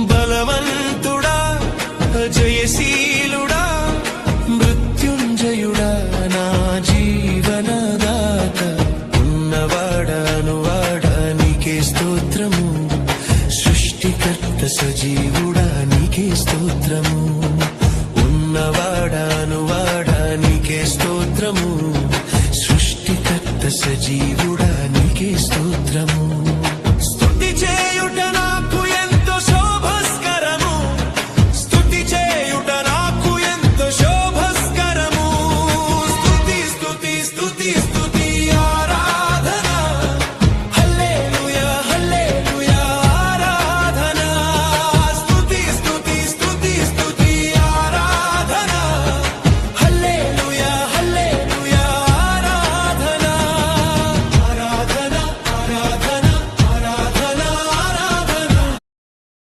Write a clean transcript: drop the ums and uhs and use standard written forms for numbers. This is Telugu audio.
బలవంతుడా జయశీలుడా మృత్యుంజయుడా నా జీవనదాత ఉన్నవాడా నీకే స్తోత్రము సృష్టికర్త సజీవుడా నీకే స్తోత్రము ఉన్నవాడా నీకే స్తోత్రము సృష్టికర్త సజీవుడా నీకే స్తోత్రము